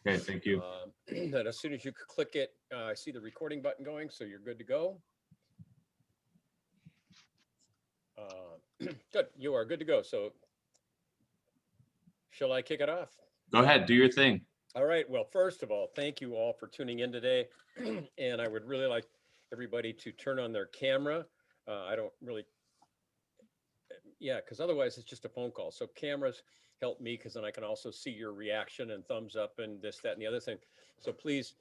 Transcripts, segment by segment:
Okay, thank you. And as soon as you click it, I see the recording button going, so you're good to go. Good, you are good to go. So shall I kick it off? Go ahead, do your thing. All right. Well, first of all, thank you all for tuning in today. And I would really like everybody to turn on their camera. I don't really, yeah, because otherwise it's just a phone call. So cameras help me because then I can also see your reaction and thumbs up and this, that, and the other thing. So please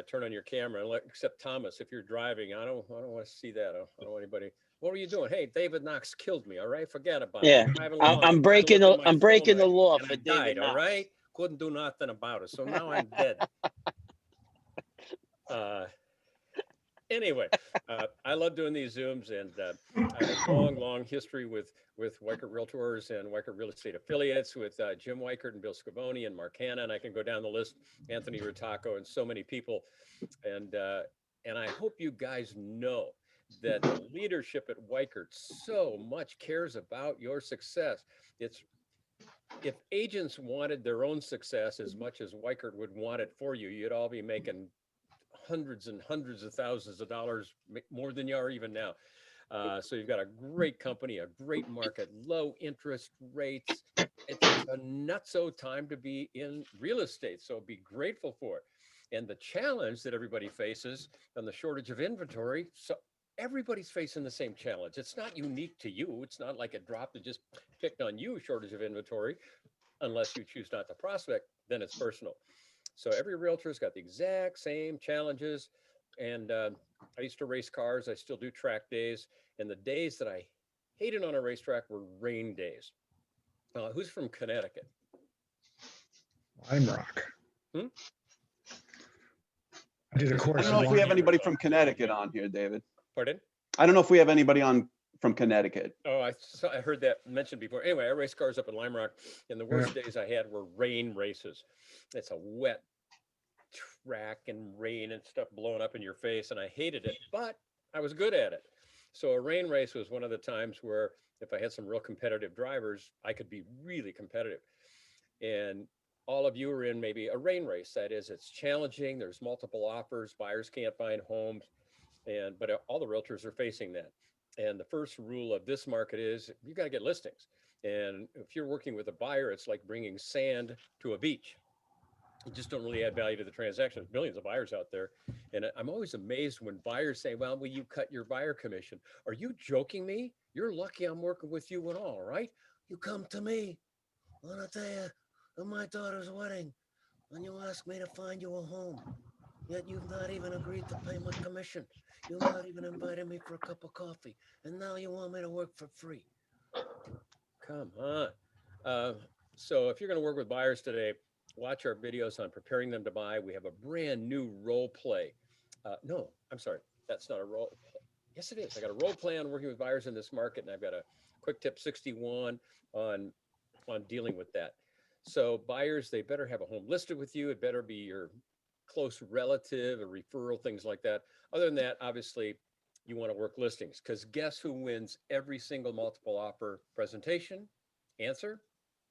turn on your camera, except Thomas, if you're driving, I don't want to see that. I don't want anybody. What were you doing? Hey, David Knox killed me. All right, forget about it. I'm breaking the law for David David Knox. All Knox. right, couldn't do nothing about it. So now I'm dead. Anyway, I love doing these Zooms, and I have a long history with Weichert Realtors and Weichert Real Estate Affiliates with Jim Weichert and Bill Scavone and Mark Hanna, and I can go down the list, Anthony Ritaco, and so many people. And I hope you guys know that the leadership at Weichert so much cares about your success. If agents wanted their own success as much as Weichert would want it for you, you'd all be making hundreds and hundreds of thousands of dollars more than you are even now. So you've got a great company, a great market, low interest rates. It's a nutso time to be in real estate. So be grateful for it. And the challenge that everybody faces and the shortage of inventory. So everybody's facing the same challenge. It's not unique to you. It's not like it dropped and just picked on you, shortage of inventory, unless you choose not to prospect, then it's personal. So every realtor's got the exact same challenges. And I used to race cars. I still do track days. And the days that I hated on a racetrack were rain days. Who's from Connecticut? Lime Rock. I did a course. I don't know if we have anybody from Connecticut on here, David. Pardon? I don't know if we have anybody on from Connecticut. Oh, I heard that mentioned before. Anyway, I raced cars up in Lime Rock, and the worst days I had were rain races. It's a wet track and rain and stuff blowing up in your face, and I hated it, but I was good at it. So a rain race was one of the times where if I had some real competitive drivers, I could be really competitive. And all of you are in maybe a rain race. That is, it's challenging. There's multiple offers. Buyers can't find homes. But all the realtors are facing that. And the first rule of this market is you got to get listings. And if you're working with a buyer, it's like bringing sand to a beach. You just don't really add value to the transaction. There's millions of buyers out there. And I'm always amazed when buyers say, well, will you cut your buyer commission? Are you joking me? You're lucky I'm working with you and all, right? You come to me. I want to tell you, at my daughter's wedding, when you ask me to find you a home, yet you've not even agreed to pay my commission. You've not even invited me for a cup of coffee. And now you want me to work for free. Come on. So if you're going to work with buyers today, watch our videos on preparing them to buy. We have a brand new role play. No, I'm sorry. That's not a role. Yes, it is. I got a role play on working with buyers in this market, and I've got a quick tip 61 on dealing with that. So buyers, they better have a home listed with you. It better be your close relative, a referral, things like that. Other than that, obviously, you want to work listings, because guess who wins every single multiple offer presentation? Answer?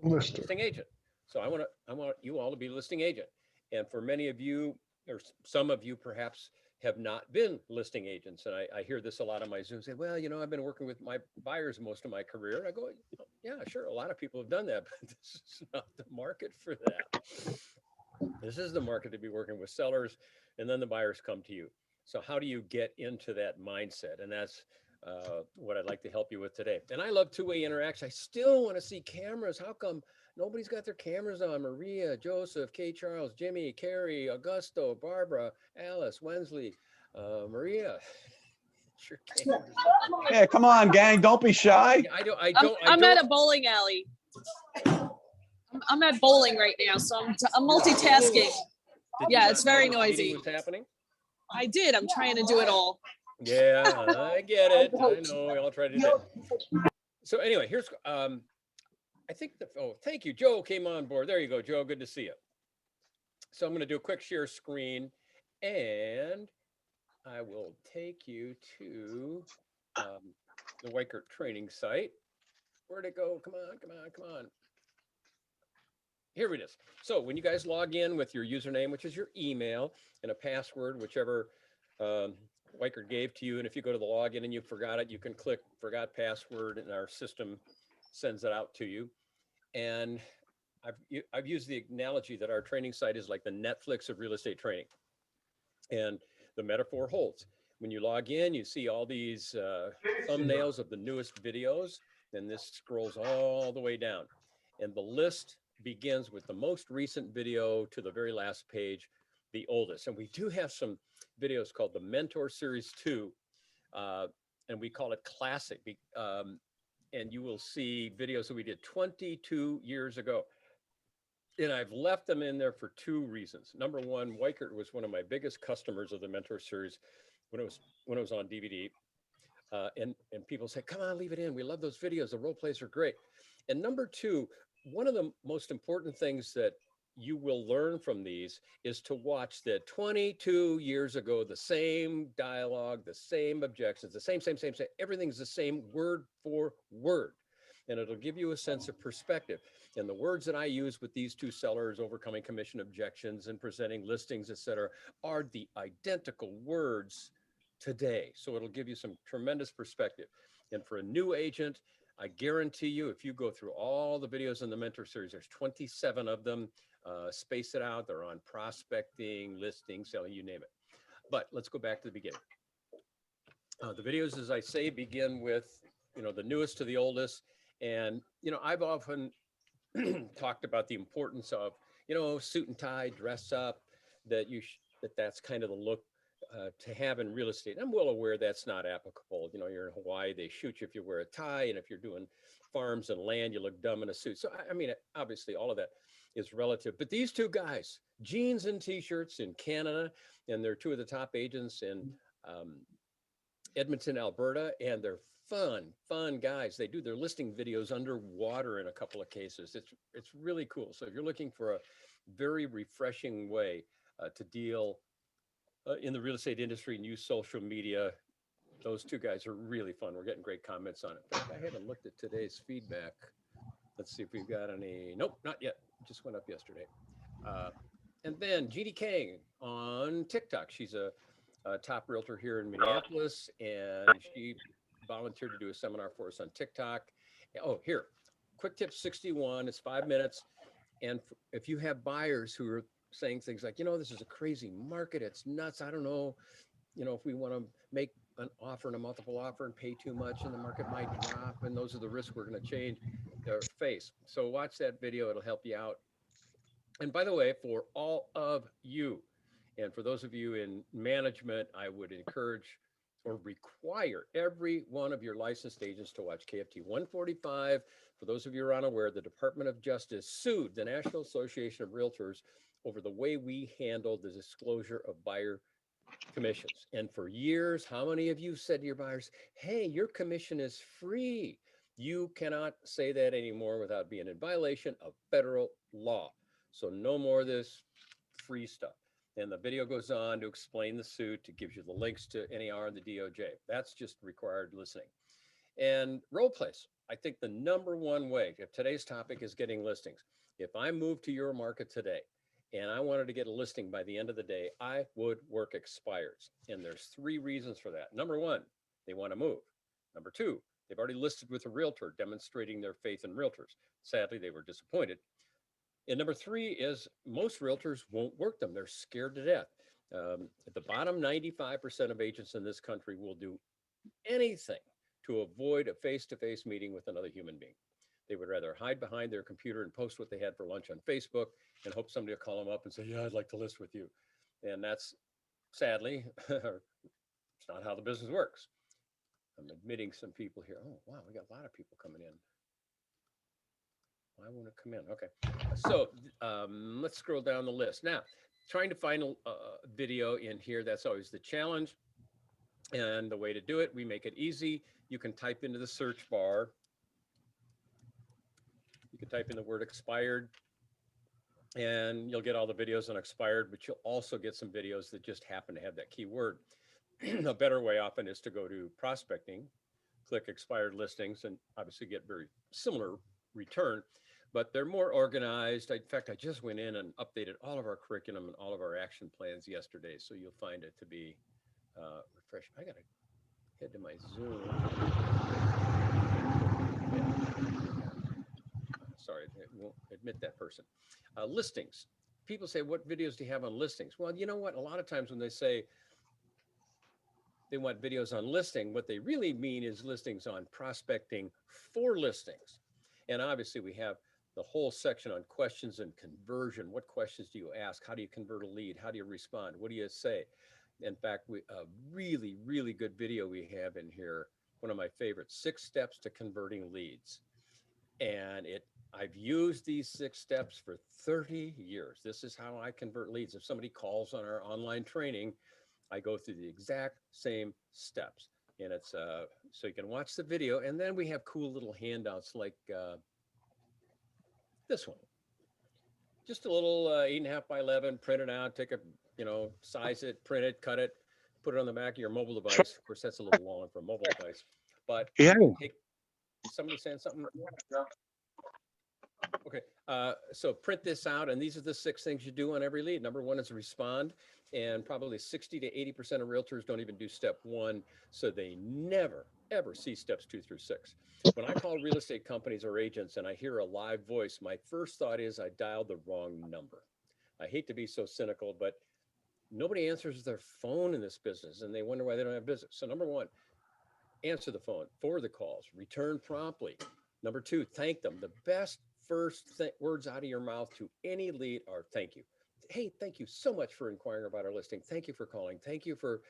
Listing agent. So I want you all to be listing agent. And for many of you, or some of you perhaps have not been listing agents. And I hear this a lot on my Zoom, say, well, you know, I've been working with my buyers most of my career. I go, yeah, sure. A lot of people have done that, but this is not the market for that. This is the market to be working with sellers, and then the buyers come to you. So how do you get into that mindset? And that's what I'd like to help you with today. And I love two-way interaction. I still want to see cameras. How come nobody's got their cameras on? Maria, Joseph, Kay Charles, Jimmy, Carrie, Augusto, Barbara, Alice, Wensley, Maria. Sure. Yeah, come on, gang. Don't be shy. I'm at a bowling alley. I'm at bowling right now, so I'm multitasking. Yeah, it's very noisy. What's happening? I did. I'm trying to do it all. Yeah, I get it. I know. We all try to do that. So anyway, here's I think thank you. Joe came on board. There you go, Joe. Good to see you. So I'm going to do a quick share screen, and I will take you to the Weichert training site. Where'd it go? Come on, come on, come on. here it is. So when you guys log in with your username, which is your email, and a password, whichever Weichert gave to you, and if you go to the login and you forgot it, you can click forgot password and our system sends it out to you. And I've used the analogy that our training site is like the Netflix of real estate training. And the metaphor holds. When you log in, you see all these thumbnails of the newest videos, and this scrolls all the way down. And the list begins with the most recent video to the very last page, the oldest. And we do have some videos called the Mentor Series 2, and we call it Classic. And you will see videos that we did 22 years ago. And I've left them in there for two reasons. Number one, Weichert was one of my biggest customers of the Mentor Series when it was on DVD. And people say, come on, leave it in. We love those videos. The role plays are great. And number two, one of the most important things that you will learn from these is to watch that 22 years ago, the same dialogue, the same objections, the same, everything's the same word for word. And it'll give you a sense of perspective. And the words that I use with these two sellers, overcoming commission objections and presenting listings, et cetera, are the identical words today. So it'll give you some tremendous perspective. And for a new agent, I guarantee you, if you go through all the videos in the Mentor Series, there's 27 of them, space it out. They're on prospecting, listing, selling, you name it. But let's go back to the beginning. The videos, as I say, begin with, the newest to the oldest. And, I've often talked about the importance of, suit and tie, dress up, that's kind of the look to have in real estate. I'm well aware that's not applicable. You're in Hawaii, they shoot you if you wear a tie. And if you're doing farms and land, you look dumb in a suit. So, I mean, obviously all of that is relative. But these two guys, jeans and t-shirts in Canada, and they're two of the top agents in Edmonton, Alberta, and they're fun guys. They do their listing videos underwater in a couple of cases. It's really cool. So if you're looking for a very refreshing way to deal in the real estate industry and use social media, those two guys are really fun. We're getting great comments on it. In fact, I haven't looked at today's feedback. Let's see if we've got any. Nope, not yet. Just went up yesterday. And then Jeannie Kang on TikTok. She's a top realtor here in Minneapolis, and she volunteered to do a seminar for us on TikTok. Oh, here, quick tip 61. It's 5 minutes. And if you have buyers who are saying things like, this is a crazy market, it's nuts, I don't know, if we want to make an offer and a multiple offer and pay too much and the market might drop, and those are the risks we're going to change or face. So watch that video, it'll help you out. And by the way, for all of you, and for those of you in management, I would encourage or require every one of your licensed agents to watch KFT 145. For those of you who are unaware, the Department of Justice sued the National Association of Realtors over the way we handled the disclosure of buyer commissions. And for years, how many of you said to your buyers, hey, your commission is free? You cannot say that anymore without being in violation of federal law. So no more of this free stuff. And the video goes on to explain the suit. It gives you the links to NAR and the DOJ. That's just required listening. And role plays. I think the number one way, if today's topic is getting listings, if I move to your market today and I wanted to get a listing by the end of the day, I would work expireds. And there's 3 reasons for that. Number one, they want to move. Number two, they've already listed with a realtor, demonstrating their faith in realtors. Sadly, they were disappointed. And number 3 is most realtors won't work them. They're scared to death. At the bottom, 95% of agents in this country will do anything to avoid a face-to-face meeting with another human being. They would rather hide behind their computer and post what they had for lunch on Facebook and hope somebody will call them up and say, yeah, I'd like to list with you. And that's sadly, it's not how the business works. I'm admitting some people here. Oh, wow, we got a lot of people coming in. Why won't it come in? Okay. So let's scroll down the list. Now, trying to find a video in here, that's always the challenge. And the way to do it, we make it easy. You can type into the search bar. You can type in the word expired, and you'll get all the videos on expired, but you'll also get some videos that just happen to have that keyword. A better way often is to go to prospecting, click expired listings, and obviously get very similar return. but they're more organized. In fact, I just went in and updated all of our curriculum and all of our action plans yesterday. So you'll find it to be refreshing. I got to head to my Zoom. Sorry, it won't admit that person. Listings. People say, what videos do you have on listings? Well, you know what? A lot of times when they say they want videos on listing, what they really mean is listings on prospecting for listings. And obviously we have the whole section on questions and conversion. What questions do you ask? How do you convert a lead? How do you respond? What do you say? In fact, a really, really good video we have in here, one of my favorites, 6 steps to converting leads. And I've used these 6 steps for 30 years. This is how I convert leads. If somebody calls on our online training, I go through the exact same steps. And it's so you can watch the video. And then we have cool little handouts like this one. Just a little 8.5 by 11, print it out, take a, size it, print it, cut it, put it on the back of your mobile device. Of course, that's a little long for a mobile device. But Yeah. somebody saying something? Okay, so print this out, and these are the 6 things you do on every lead. Number 1 is respond, and probably 60 to 80% of realtors don't even do step 1, so they never, ever see steps 2 through 6. When I call real estate companies or agents and I hear a live voice, my first thought is I dialed the wrong number. I hate to be so cynical, but nobody answers their phone in this business, and they wonder why they don't have business. So number 1, answer the phone, forward the calls, return promptly. Number 2, thank them. The best first words out of your mouth to any lead are thank you. Hey, thank you so much for inquiring about our listing. Thank you for calling. Thank you for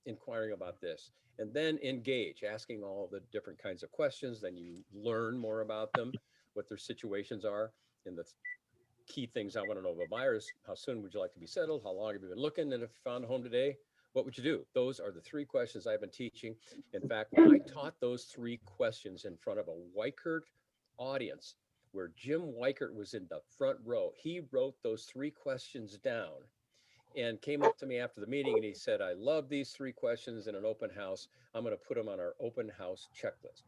inquiring about this. And then engage, asking all the different kinds of questions. Then you learn more about them, what their situations are. And the key things I want to know about buyers: how soon would you like to be settled? How long have you been looking? And if you found a home today, what would you do? Those are the 3 questions I've been teaching. In fact, when I taught those 3 questions in front of a Weichert audience, where Jim Weichert was in the front row, he wrote those 3 questions down and came up to me after the meeting and he said, I love these 3 questions in an open house. I'm going to put them on our open house checklist.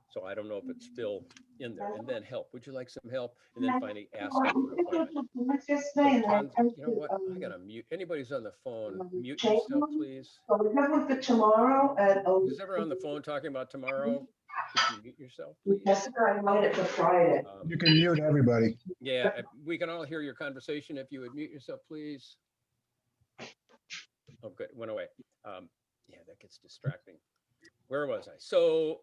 So I don't know if it's still in there. And then help. Would you like some help? And then finally asking for an appointment. So you know what? I got to mute. Anybody who's on the phone, mute yourself, please. Who's ever on the phone talking about tomorrow? Could you mute yourself, please? You can mute everybody. Yeah, we can all hear your conversation. If you would mute yourself, please. Oh, good. Went away. Yeah, that gets distracting. Where was I? So,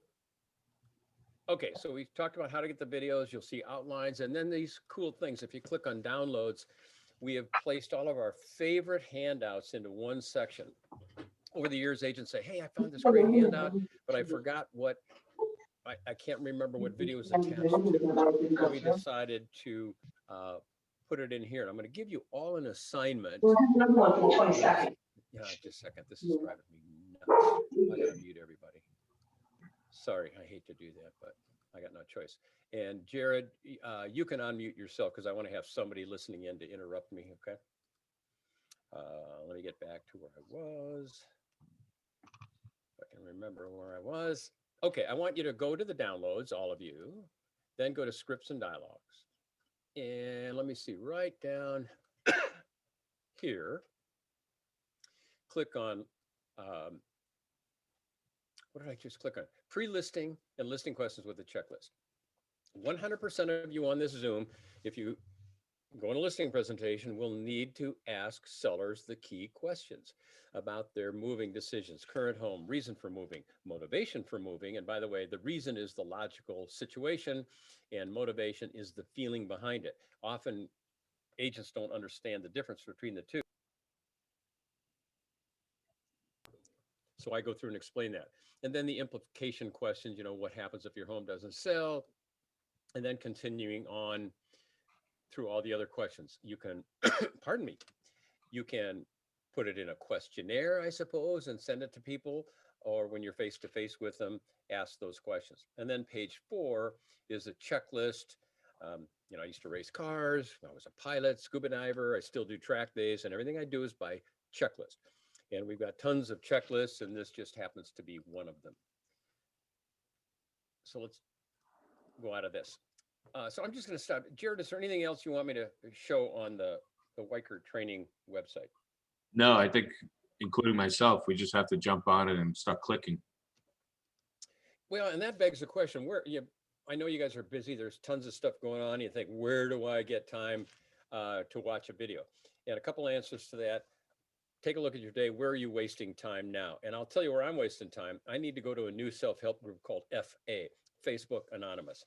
okay, so we talked about how to get the videos. You'll see outlines and then these cool things. If you click on downloads, we have placed all of our favorite handouts into one section. Over the years, agents say, hey, I found this great handout, but I forgot what, I can't remember what video was attached to. So we decided to put it in here. And I'm going to give you all an assignment. Yeah, just a second. This is driving me nuts. I gotta mute everybody. Sorry, I hate to do that, but I got no choice. And Jared, you can unmute yourself because I want to have somebody listening in to interrupt me, okay? Let me get back to where I was. If I can remember where I was. Okay, I want you to go to the downloads, all of you, then go to scripts and dialogues. And let me see, right down here, click on, what did I just click on? Pre-listing and listing questions with a checklist. 100% of you on this Zoom, if you go on a listing presentation, will need to ask sellers the key questions about their moving decisions, current home, reason for moving, motivation for moving. And by the way, the reason is the logical situation and motivation is the feeling behind it. Often agents don't understand the difference between the two. So I go through and explain that. And then the implication questions, you know, what happens if your home doesn't sell? And then continuing on through all the other questions. You can, pardon me, you can put it in a questionnaire, I suppose, and send it to people, or when you're face-to-face with them, ask those questions. And then page 4 is a checklist. You know, I used to race cars. I was a pilot, scuba diver. I still do track days, and everything I do is by checklist. And we've got tons of checklists, and this just happens to be one of them. So let's go out of this. So I'm just going to stop. Jared, is there anything else you want me to show on the Weichert training website? No, I think including myself, we just have to jump on it and start clicking. Well, and that begs the question, I know you guys are busy. There's tons of stuff going on. You think, where do I get time to watch a video? And a couple answers to that. Take a look at your day. Where are you wasting time now? And I'll tell you where I'm wasting time. I need to go to a new self-help group called FA, Facebook Anonymous,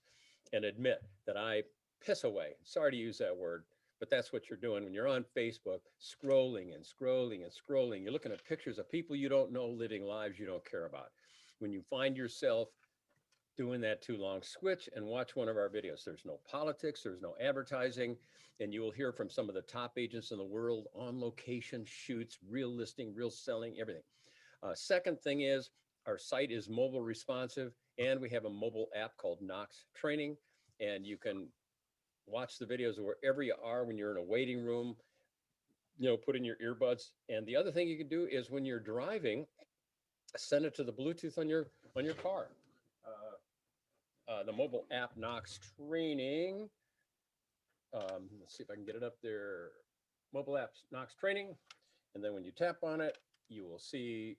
and admit that I piss away. Sorry to use that word, but that's what you're doing when you're on Facebook, scrolling and scrolling and scrolling. You're looking at pictures of people you don't know living lives you don't care about. When you find yourself doing that too long, switch and watch one of our videos. There's no politics, there's no advertising, and you will hear from some of the top agents in the world on location shoots, real listing, real selling, everything. Second thing is our site is mobile responsive, and we have a mobile app called Knox Training, and you can watch the videos wherever you are when you're in a waiting room, put in your earbuds. And the other thing you can do is when you're driving, send it to the Bluetooth on your car. The mobile app Knox Training. Let's see if I can get it up there. Mobile app Knox Training. And then when you tap on it, you will see,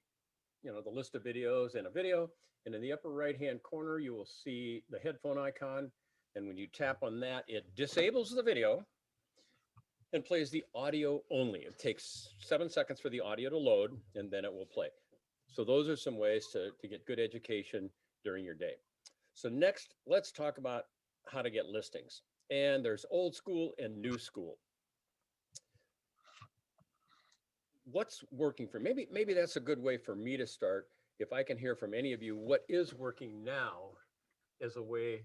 the list of videos and a video. And in the upper right-hand corner, you will see the headphone icon. And when you tap on that, it disables the video and plays the audio only. It takes 7 seconds for the audio to load, and then it will play. So those are some ways to get good education during your day. So next, let's talk about how to get listings. And there's old school and new school. What's working for maybe that's a good way for me to start. If I can hear from any of you, what is working now as a way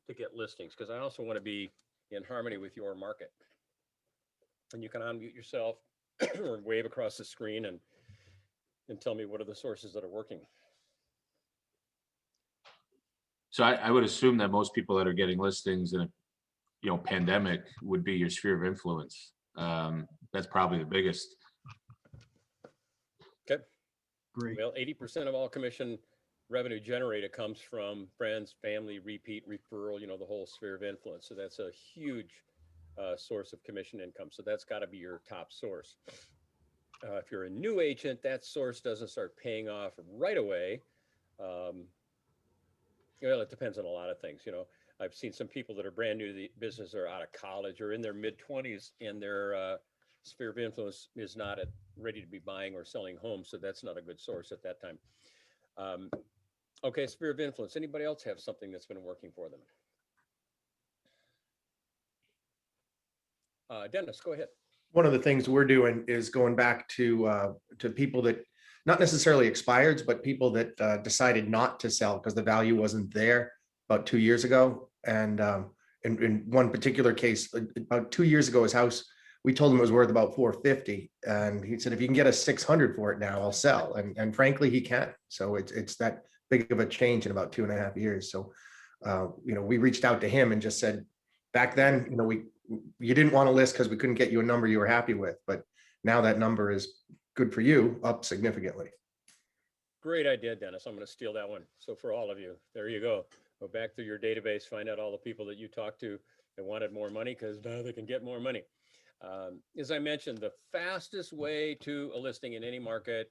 to get listings? Because I also want to be in harmony with your market. And you can unmute yourself or wave across the screen and tell me what are the sources that are working. So I would assume that most people that are getting listings in a pandemic would be your sphere of influence. That's probably the biggest. Okay. Great. Well, 80% of all commission revenue generated comes from friends, family, repeat, referral, the whole sphere of influence. So that's a huge source of commission income. So that's got to be your top source. If you're a new agent, that source doesn't start paying off right away. Well, it depends on a lot of things. I've seen some people that are brand new to the business or out of college or in their mid-20s, and their sphere of influence is not ready to be buying or selling homes. So that's not a good source at that time. Okay, sphere of influence. Anybody else have something that's been working for them? Dennis, go ahead. One of the things we're doing is going back to people that not necessarily expireds, but people that decided not to sell because the value wasn't there about 2 years ago. And in one particular case, about 2 years ago, his house, we told him it was worth about 450, and he said, if you can get us 600 for it now, I'll sell. And frankly, he can. So it's that big of a change in about 2.5 years. So we reached out to him and just said, back then, you didn't want to list because we couldn't get you a number you were happy with, but now that number is good for you, up significantly. Great idea, Dennis. I'm going to steal that one. So for all of you, there you go. Go back through your database, find out all the people that you talked to that wanted more money because now they can get more money. As I mentioned, the fastest way to a listing in any market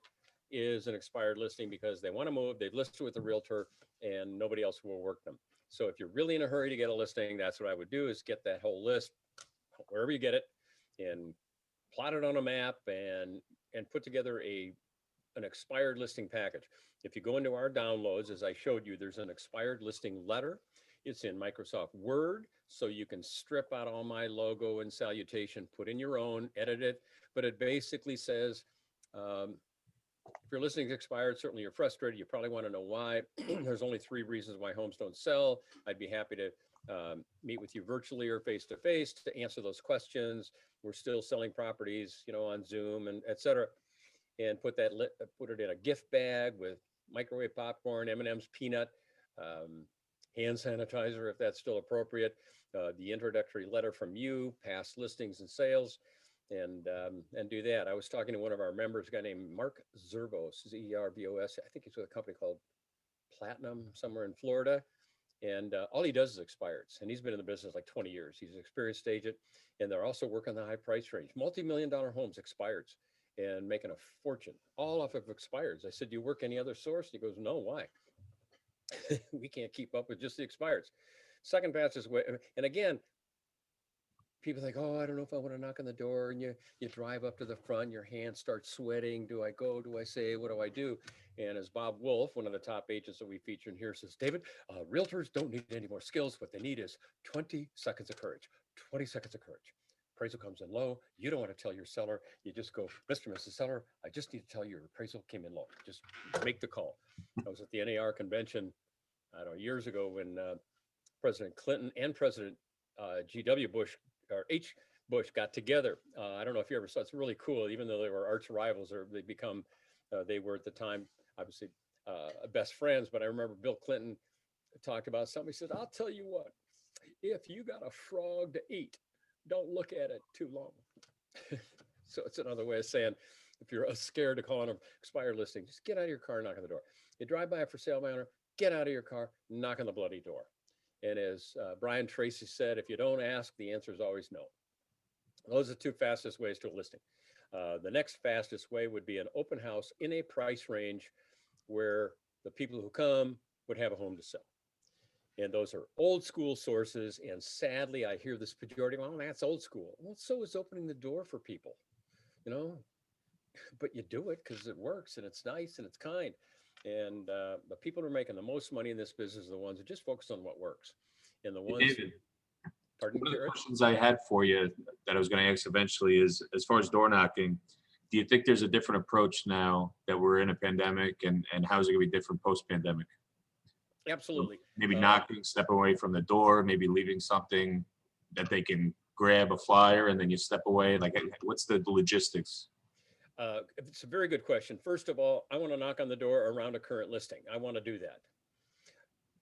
is an expired listing because they want to move, they've listed with a realtor and nobody else will work them. So if you're really in a hurry to get a listing, that's what I would do, is get that whole list wherever you get it and plot it on a map and put together an expired listing package. If you go into our downloads, as I showed you, there's an expired listing letter. It's in Microsoft Word, so you can strip out all my logo and salutation, put in your own, edit it. But it basically says, if your listing's expired, certainly you're frustrated. You probably want to know why. There's only 3 reasons why homes don't sell. I'd be happy to meet with you virtually or face-to-face to answer those questions. We're still selling properties, on Zoom and et cetera. And put it in a gift bag with microwave popcorn, M&M's, peanut, hand sanitizer, if that's still appropriate, the introductory letter from you, past listings and sales, and do that. I was talking to one of our members, a guy named Mark Zervos, Z-E-R-V-O-S. I think he's with a company called Platinum somewhere in Florida. And all he does is expireds. And he's been in the business like 20 years. He's an experienced agent. And they're also working the high price range, multi-million-dollar homes, expireds, and making a fortune all off of expireds. I said, do you work any other source? And he goes, no, why? We can't keep up with just the expireds. Second fastest way. And again, people think, oh, I don't know if I want to knock on the door, and you drive up to the front, your hands start sweating. Do I go? Do I say? What do I do? And as Bob Wolf, one of the top agents that we feature in here, says, David, realtors don't need any more skills. What they need is 20 seconds of courage. 20 seconds of courage. Appraisal comes in low. You don't want to tell your seller. You just go, Mr. and Mrs. Seller, I just need to tell you your appraisal came in low. Just make the call. I was at the NAR convention, I don't know, years ago when President Clinton and President G.W. Bush or H. Bush got together. I don't know if you ever saw, it's really cool, even though they were arch rivals, or they were at the time, obviously best friends. But I remember Bill Clinton talked about something. He said, I'll tell you what, if you got a frog to eat, don't look at it too long. So it's another way of saying, if you're scared to call on an expired listing, just get out of your car, knock on the door. You drive by a for sale by owner, get out of your car, knock on the bloody door. And as Brian Tracy said, if you don't ask, the answer is always no. Those are the two fastest ways to a listing. The next fastest way would be an open house in a price range where the people who come would have a home to sell. And those are old school sources. And sadly, I hear this pejorative, well, that's old school. Well, so is opening the door for people, you know, but you do it because it works and it's nice and it's kind. And the people who are making the most money in this business are the ones who just focus on what works. And the ones, David, pardon one me, of the Jared? questions I had for you that I was going to ask eventually is, as far as door knocking, do you think there's a different approach now that we're in a pandemic, and how is it going to be different post-pandemic? Absolutely. Maybe knocking, step away from the door, maybe leaving something that they can grab, a flyer, and then you step away. Like, what's the logistics? It's a very good question. First of all, I want to knock on the door around a current listing. I want to do that.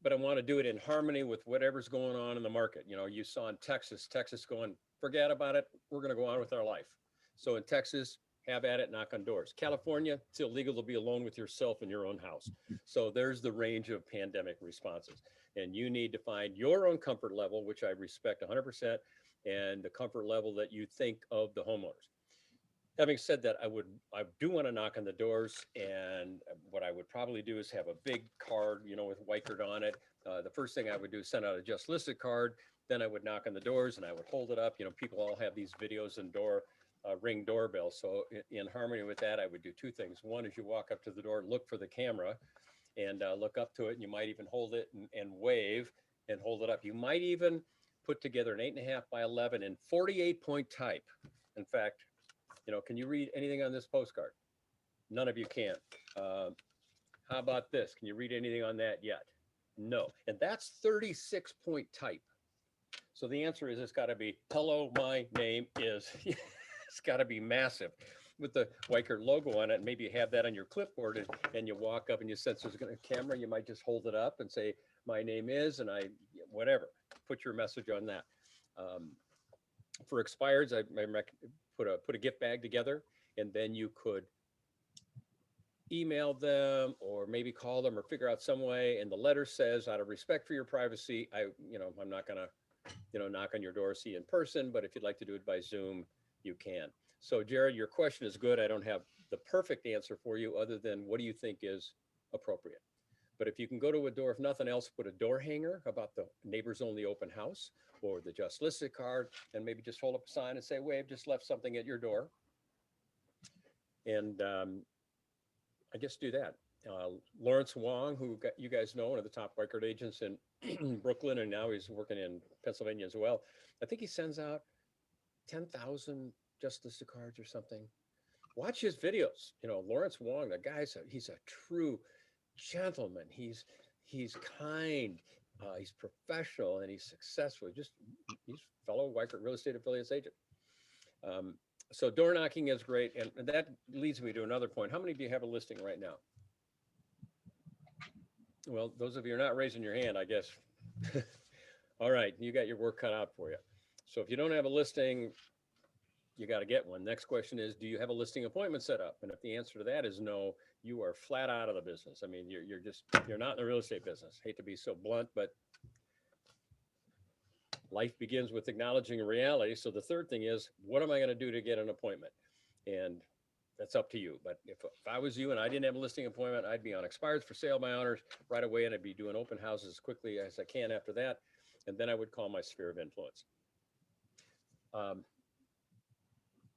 But I want to do it in harmony with whatever's going on in the market. You know, you saw in Texas going, forget about it. We're going to go on with our life. So in Texas, have at it, knock on doors. California, it's illegal to be alone with yourself in your own house. So there's the range of pandemic responses. And you need to find your own comfort level, which I respect 100%, and the comfort level that you think of the homeowners. Having said that, I do want to knock on the doors, and what I would probably do is have a big card, you know, with Weichert on it. The first thing I would do is send out a just listed card. Then I would knock on the doors and I would hold it up. You know, people all have these videos and ring doorbell. So in harmony with that, I would do two things. One is you walk up to the door, look for the camera, and look up to it. And you might even hold it and wave and hold it up. You might even put together an 8.5 by 11 in 48-point type. In fact, you know, can you read anything on this postcard? None of you can. How about this? Can you read anything on that yet? No. And that's 36-point type. So the answer is, it's got to be, hello, my name is, it's got to be massive with the Weichert logo on it. And maybe you have that on your clipboard, and you walk up and you sense there's a camera. You might just hold it up and say, my name is, and whatever, put your message on that. For expireds, I put a gift bag together, and then you could email them or maybe call them or figure out some way. And the letter says, out of respect for your privacy, I'm not going to, knock on your door, see you in person, but if you'd like to do it by Zoom, you can. So Jared, your question is good. I don't have the perfect answer for you other than what do you think is appropriate? But if you can go to a door, if nothing else, put a door hanger about the neighbors only open house or the just listed card, and maybe just hold up a sign and say, wave, just left something at your door. And I guess do that. Lawrence Wong, who you guys know, one of the top Weichert agents in Brooklyn, and now he's working in Pennsylvania as well. I think he sends out 10,000 just listed cards or something. Watch his videos. Lawrence Wong, the guy, he's a true gentleman. He's kind, he's professional, and he's successful. He's fellow Weichert Real Estate Affiliates agent. So door knocking is great, and that leads me to another point. How many of you have a listing right now? Well, those of you who are not raising your hand, I guess. All right, you got your work cut out for you. So if you don't have a listing, you got to get one. Next question is, do you have a listing appointment set up? And if the answer to that is no, you are flat out of the business. I mean, you're not in the real estate business. Hate to be so blunt, but life begins with acknowledging reality. So the third thing is, what am I going to do to get an appointment? And that's up to you. But if I was you and I didn't have a listing appointment, I'd be on expireds for sale by owners right away, and I'd be doing open houses as quickly as I can after that. And then I would call my sphere of influence.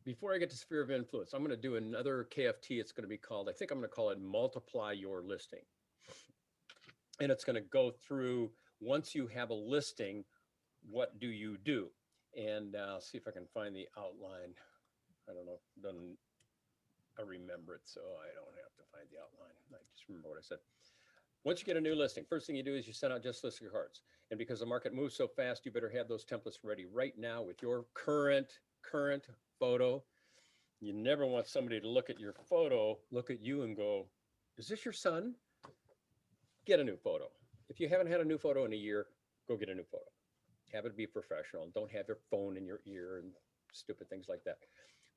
Before I get to sphere of influence, I'm going to do another KFT. It's going to be called, I think I'm going to call it Multiply Your Listing. And it's going to go through, once you have a listing, what do you do? And I'll see if I can find the outline. I don't know, I remember it, so I don't have to find the outline. I just remember what I said. Once you get a new listing, first thing you do is you send out just listing cards. And because the market moves so fast, you better have those templates ready right now with your current photo. You never want somebody to look at your photo, look at you and go, is this your son? Get a new photo. If you haven't had a new photo in a year, go get a new photo. Have it be professional. Don't have your phone in your ear and stupid things like that.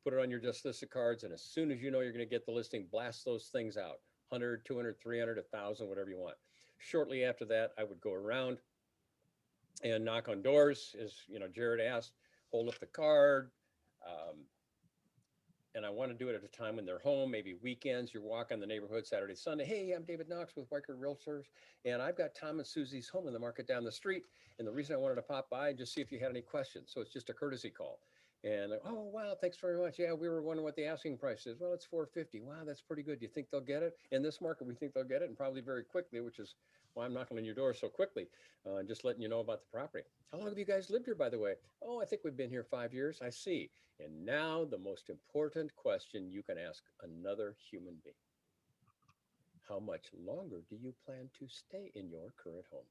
Put it on your just listed cards, and as soon as you know you're going to get the listing, blast those things out. 100, 200, 300, 1,000, whatever you want. Shortly after that, I would go around and knock on doors, as you know, Jared asked, hold up the card. And I want to do it at a time when they're home, maybe weekends. You're walking the neighborhood Saturday, Sunday. Hey, I'm David Knox with Weichert Realtors, and I've got Tom and Susie's home in the market down the street. And the reason I wanted to pop by and just see if you had any questions. So it's just a courtesy call. And oh, wow, thanks very much. Yeah, we were wondering what the asking price is. Well, it's $450. Wow, that's pretty good. Do you think they'll get it? In this market, we think they'll get it, and probably very quickly, which is why I'm knocking on your door so quickly, just letting you know about the property. How long have you guys lived here, by the way? Oh, I think we've been here 5 years. I see. And now the most important question you can ask another human being. How much longer do you plan to stay in your current home?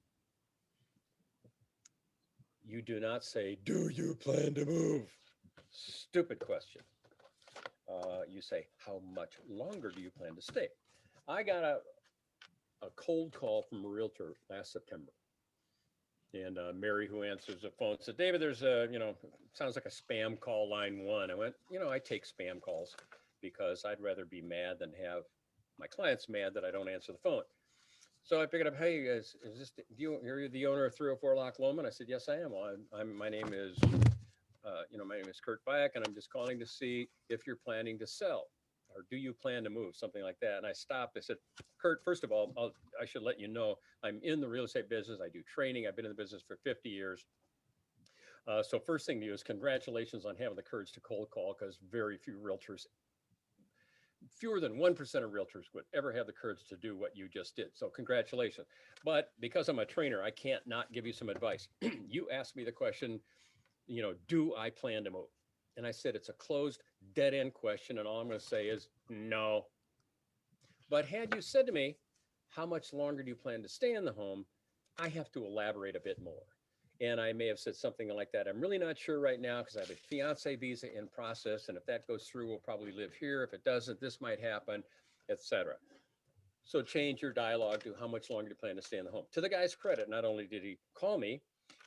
You do not say, do you plan to move? Stupid question. You say, how much longer do you plan to stay? I got a cold call from a realtor last September. And Mary, who answers the phone, said, David, there's a, sounds like a spam call, line 1. I went, I take spam calls because I'd rather be mad than have my clients mad that I don't answer the phone. So I picked it up. Hey, is this, you're the owner of 304 Loch Lomond? I said, yes, I am. Well, my name is, my name is Kurt Bayek, and I'm just calling to see if you're planning to sell, or do you plan to move, something like that. And I stopped. I said, Kurt, first of all, I should let you know, I'm in the real estate business. I do training. I've been in the business for 50 years. So first thing to do is congratulations on having the courage to cold call, because very few realtors, fewer than 1% of realtors would ever have the courage to do what you just did. So congratulations. But because I'm a trainer, I can't not give you some advice. You asked me the question, do I plan to move? And I said, it's a closed, dead-end question, and all I'm going to say is no. But had you said to me, how much longer do you plan to stay in the home? I have to elaborate a bit more. And I may have said something like that. I'm really not sure right now because I have a fiance visa in process, and if that goes through, we'll probably live here. If it doesn't, this might happen, etc. So change your dialogue to how much longer do you plan to stay in the home. To the guy's credit, not only did he call me,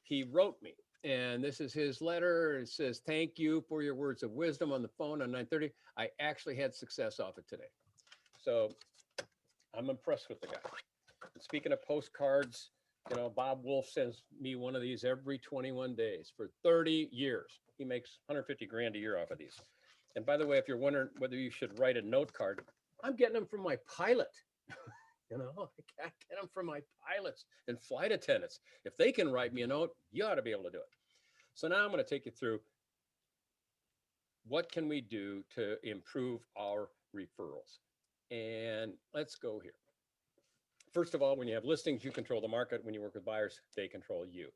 he wrote me. And this is his letter. It says, thank you for your words of wisdom on the phone on 9:30. I actually had success off it today. So I'm impressed with the guy. And speaking of postcards, Bob Wolf sends me one of these every 21 days for 30 years. He makes 150 grand a year off of these. And by the way, if you're wondering whether you should write a note card, I'm getting them from my pilot. I get them from my pilots and flight attendants. If they can write me a note, you ought to be able to do it. So now I'm going to take you through what can we do to improve our referrals. And let's go here. First of all, when you have listings, you control the market. When you work with buyers, they control you.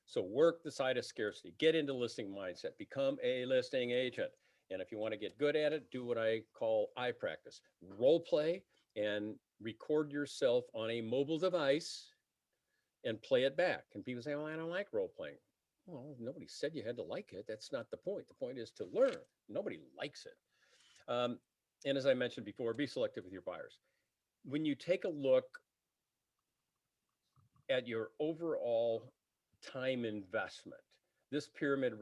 So work the side of scarcity. Get into listing mindset. Become a listing agent. And if you want to get good at it, do what I call eye practice. Role play and record yourself on a mobile device and play it back. And people say, well, I don't like role playing. Well, nobody said you had to like it. That's not the point. The point is to learn. Nobody likes it. And as I mentioned before, be selective with your buyers. When you take a look at your overall time investment, this pyramid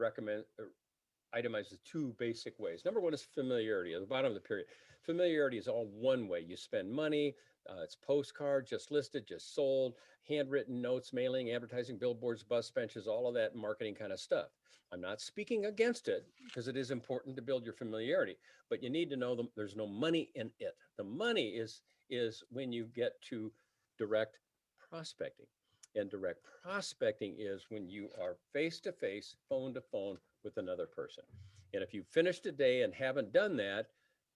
itemize the two basic ways. Number one is familiarity at the bottom of the period. Familiarity is all one way. You spend money, it's postcard, just listed, just sold, handwritten notes, mailing, advertising, billboards, bus benches, all of that marketing kind of stuff. I'm not speaking against it because it is important to build your familiarity, but you need to know there's no money in it. The money is when you get to direct prospecting. And direct prospecting is when you are face to face, phone to phone with another person. And if you finished a day and haven't done that,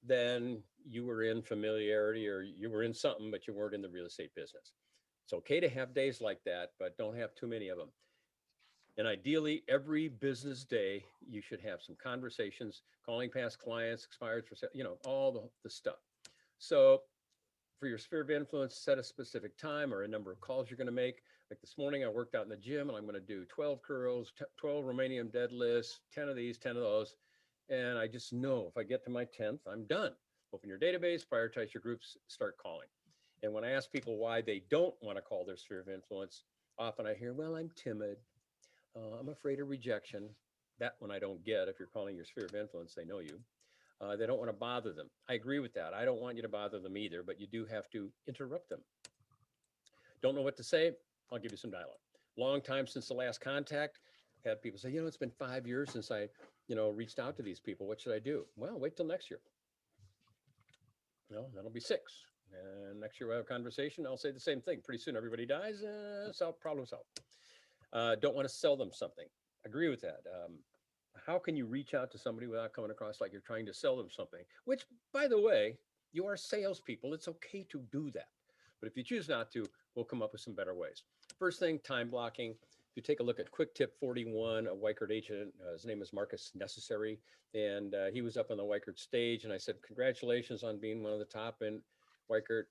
then you were in familiarity or you were in something, but you weren't in the real estate business. It's okay to have days like that, but don't have too many of them. And ideally, every business day, you should have some conversations, calling past clients, expired for, all the stuff. So for your sphere of influence, set a specific time or a number of calls you're going to make. Like this morning, I worked out in the gym and I'm going to do 12 curls, 12 Romanian deadlifts, 10 of these, 10 of those. And I just know if I get to my 10th, I'm done. Open your database, prioritize your groups, start calling. And when I ask people why they don't want to call their sphere of influence, often I hear, well, I'm timid. I'm afraid of rejection. That one I don't get. If you're calling your sphere of influence, they know you. They don't want to bother them. I agree with that. I don't want you to bother them either, but you do have to interrupt them. Don't know what to say? I'll give you some dialogue. Long time since the last contact. Had people say, it's been 5 years since I, reached out to these people. What should I do? Well, wait till next year. That'll be 6. And next year we'll have a conversation. I'll say the same thing. Pretty soon everybody dies. Problem solved. Don't want to sell them something. Agree with that. How can you reach out to somebody without coming across like you're trying to sell them something? Which, by the way, you are salespeople. It's okay to do that. But if you choose not to, we'll come up with some better ways. First thing, time blocking. If you take a look at Quick Tip 41, a Weichert agent, his name is Marcus Necessary, and he was up on the Weichert stage, and I said, congratulations on being one of the top in Weichert.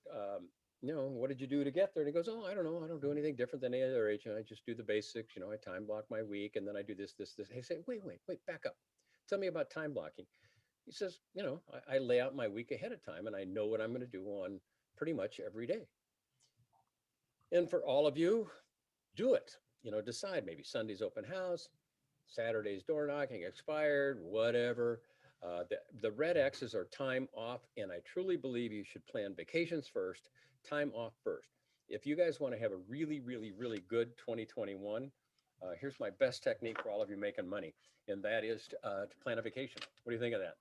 What did you do to get there? And he goes, oh, I don't know. I don't do anything different than any other agent. I just do the basics. I time block my week, and then I do this. I say, wait, back up. Tell me about time blocking. He says, I lay out my week ahead of time, and I know what I'm going to do on pretty much every day. And for all of you, do it. Decide maybe Sunday's open house, Saturday's door knocking, expired, whatever. The red X's are time off, and I truly believe you should plan vacations first, time off first. If you guys want to have a really, really, really good 2021, here's my best technique for all of you making money, and that is to plan a vacation. What do you think of that?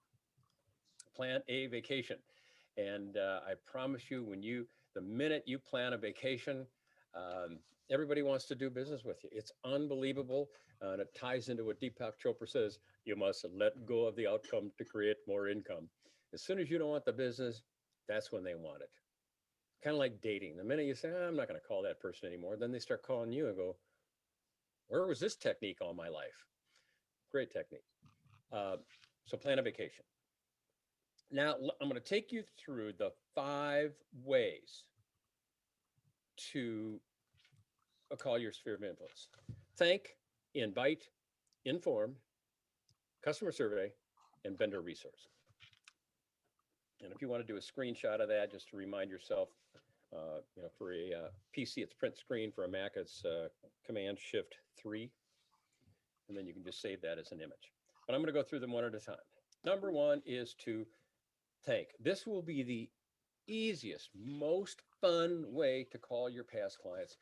Plan a vacation. And I promise you, the minute you plan a vacation, everybody wants to do business with you. It's unbelievable. And it ties into what Deepak Chopra says, you must let go of the outcome to create more income. As soon as you don't want the business, that's when they want it. Kind of like dating. The minute you say, I'm not going to call that person anymore, then they start calling you and go, where was this technique all my life? Great technique. So plan a vacation. Now, I'm going to take you through the 5 ways to call your sphere of influence. Thank, invite, inform, customer survey, and vendor resource. And if you want to do a screenshot of that, just to remind yourself, for a PC, it's print screen. For a Mac, it's Command-Shift-3. And then you can just save that as an image. But I'm going to go through them one at a time. Number 1 is to thank. This will be the easiest, most fun way to call your past clients.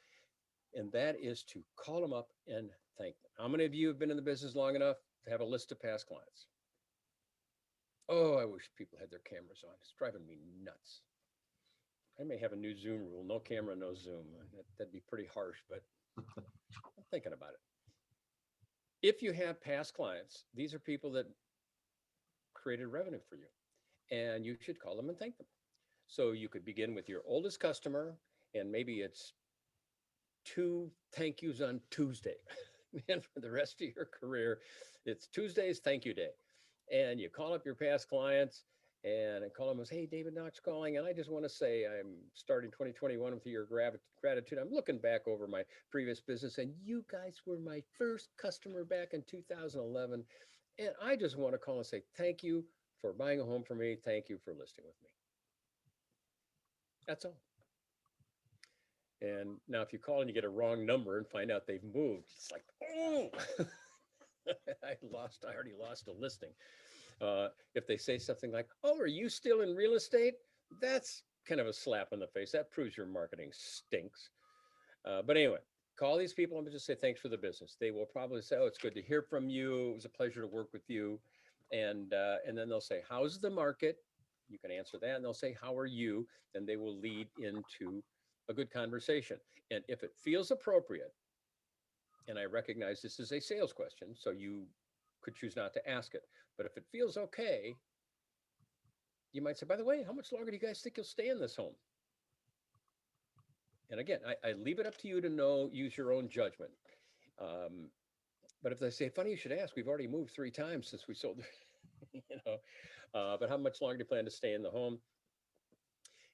And that is to call them up and thank them. How many of you have been in the business long enough to have a list of past clients? Oh, I wish people had their cameras on. It's driving me nuts. I may have a new Zoom rule, no camera, no Zoom. That'd be pretty harsh, but I'm thinking about it. If you have past clients, these are people that created revenue for you, and you should call them and thank them. So you could begin with your oldest customer, and maybe it's 2 thank yous on Tuesday. And for the rest of your career, it's Tuesday's thank you day. And you call up your past clients and call them as, hey, David Knox calling. And I just want to say I'm starting 2021 with your gratitude. I'm looking back over my previous business, and you guys were my first customer back in 2011. And I just want to call and say thank you for buying a home for me. Thank you for listing with me. That's all. And now if you call and you get a wrong number and find out they've moved, it's like, oh, I already lost a listing. If they say something like, oh, are you still in real estate? That's kind of a slap in the face. That proves your marketing stinks. But anyway, call these people and just say, thanks for the business. They will probably say, oh, it's good to hear from you. It was a pleasure to work with you. And then they'll say, how's the market? You can answer that. And they'll say, how are you? And they will lead into a good conversation. And if it feels appropriate, and I recognize this is a sales question, so you could choose not to ask it. But if it feels okay, you might say, by the way, how much longer do you guys think you'll stay in this home? And again, I leave it up to you to know, use your own judgment. But if they say, funny you should ask, we've already moved 3 times since we sold, but how much longer do you plan to stay in the home?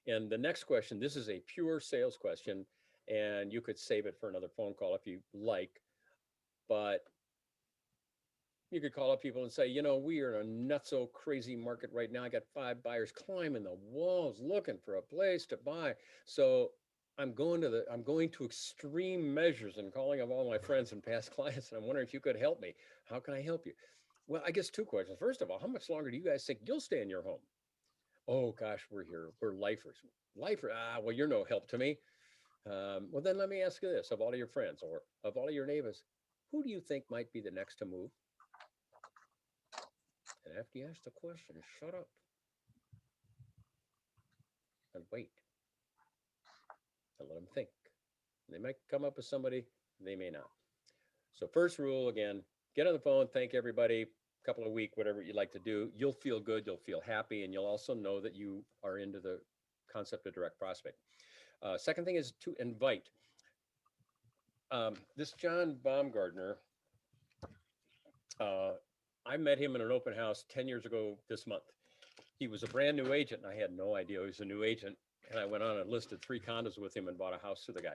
And the next question, this is a pure sales question, and you could save it for another phone call if you like, but you could call up people and say, we are in a nutso crazy market right now. I got 5 buyers climbing the walls looking for a place to buy. So I'm going to extreme measures and calling up all my friends and past clients, and I'm wondering if you could help me. How can I help you? Well, I guess 2 questions. First of all, how much longer do you guys think you'll stay in your home? Oh gosh, we're lifers. Well, you're no help to me. Well, then let me ask you this: of all of your friends or of all of your neighbors, who do you think might be the next to move? And after you ask the question, shut up and wait and let them think. They might come up with somebody, they may not. So first rule, again, get on the phone, thank everybody, couple of weeks, whatever you like to do. You'll feel good, you'll feel happy, and you'll also know that you are into the concept of direct prospect. Second thing is to invite. This John Baumgartner, I met him in an open house 10 years ago this month. He was a brand new agent, and I had no idea he was a new agent. And I went on and listed 3 condos with him and bought a house to the guy.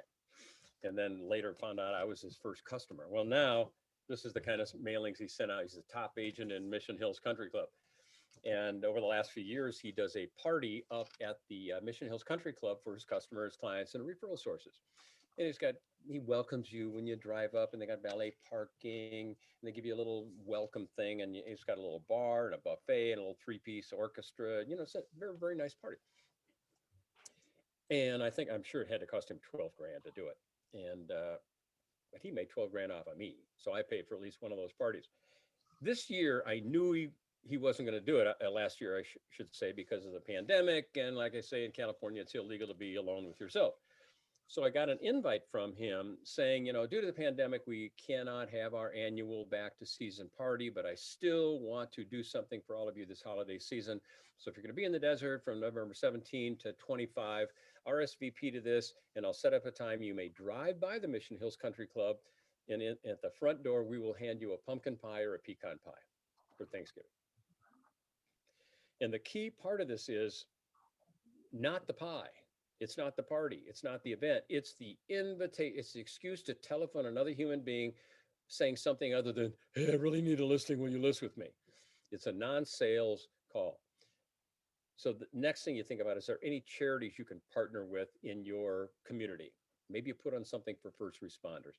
And then later found out I was his first customer. Well, now this is the kind of mailings he sent out. He's the top agent in Mission Hills Country Club. And over the last few years, he does a party up at the Mission Hills Country Club for his customers, clients, and referral sources. And he welcomes you when you drive up, and they got valet parking, and they give you a little welcome thing, and he's got a little bar and a buffet and a little 3-piece orchestra. It's a very, very nice party. And I'm sure it had to cost him 12 grand to do it. And, but he made 12 grand off of me. So I paid for at least one of those parties. This year, I knew he wasn't going to do it. Last year, I should say, because of the pandemic. And like I say, in California, it's illegal to be alone with yourself. So I got an invite from him saying, due to the pandemic, we cannot have our annual back to season party, but I still want to do something for all of you this holiday season. So if you're going to be in the desert from November 17 to 25, RSVP to this, and I'll set up a time. You may drive by the Mission Hills Country Club, and at the front door, we will hand you a pumpkin pie or a pecan pie for Thanksgiving. And the key part of this is not the pie. It's not the party. It's not the event. It's the invitation. It's the excuse to telephone another human being saying something other than, hey, I really need a listing. Will you list with me? It's a non-sales call. So the next thing you think about, is there any charities you can partner with in your community? Maybe you put on something for first responders.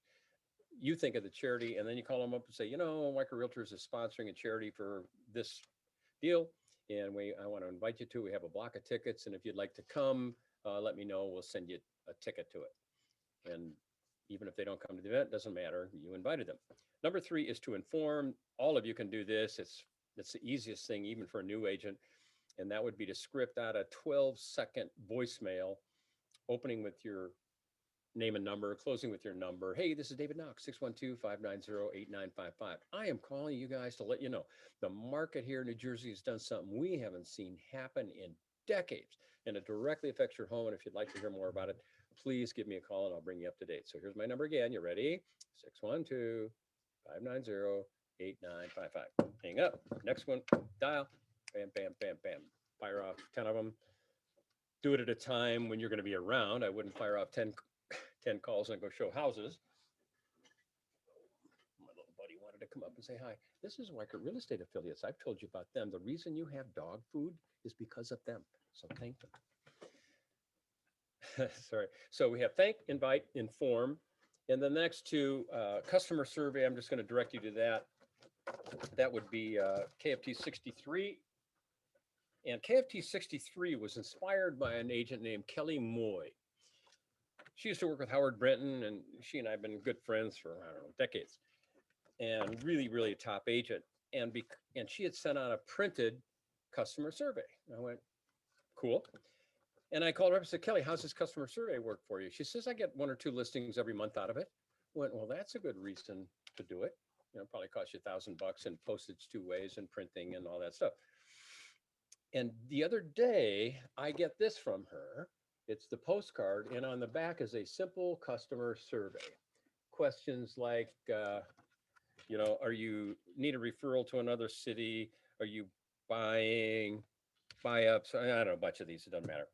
You think of the charity, and then you call them up and say, Weichert Realtors is sponsoring a charity for this deal, and I want to invite you to. We have a block of tickets, and if you'd like to come, let me know. We'll send you a ticket to it. And even if they don't come to the event, doesn't matter. You invited them. Number 3 is to inform. All of you can do this. It's the easiest thing, even for a new agent. And that would be to script out a 12-second voicemail, opening with your name and number, closing with your number. Hey, this is David Knox, 612-590-8955. I am calling you guys to let you know the market here in New Jersey has done something we haven't seen happen in decades, and it directly affects your home. And if you'd like to hear more about it, please give me a call and I'll bring you up to date. So here's my number again. You ready? 612-590-8955. Hang up. Next one, dial. Bam, bam, bam, bam. Fire off 10 of them. Do it at a time when you're going to be around. I wouldn't fire off 10 calls and go show houses. My little buddy wanted to come up and say hi. This is Weichert Real Estate Affiliates. I've told you about them. The reason you have dog food is because of them. So thank them. Sorry. So we have thank, invite, inform. And the next 2, customer survey, I'm just going to direct you to that. that would be KFT 63. And KFT 63 was inspired by an agent named Kelly Moy. She used to work with Howard Brenton, and she and I have been good friends for, I don't know, decades. And really, really a top agent. And she had sent out a printed customer survey. I went, cool. And I called her up and said, Kelly, how's this customer survey work for you? She says, I get 1 or 2 listings every month out of it. Went, well, that's a good reason to do it. You know, probably cost you $1,000 in postage 2 ways and printing and all that stuff. And the other day, I get this from her. It's the postcard, and on the back is a simple customer survey. Questions like, you know, are you need a referral to another city? Are you buying, buy ups? I don't know, a bunch of these, it doesn't matter.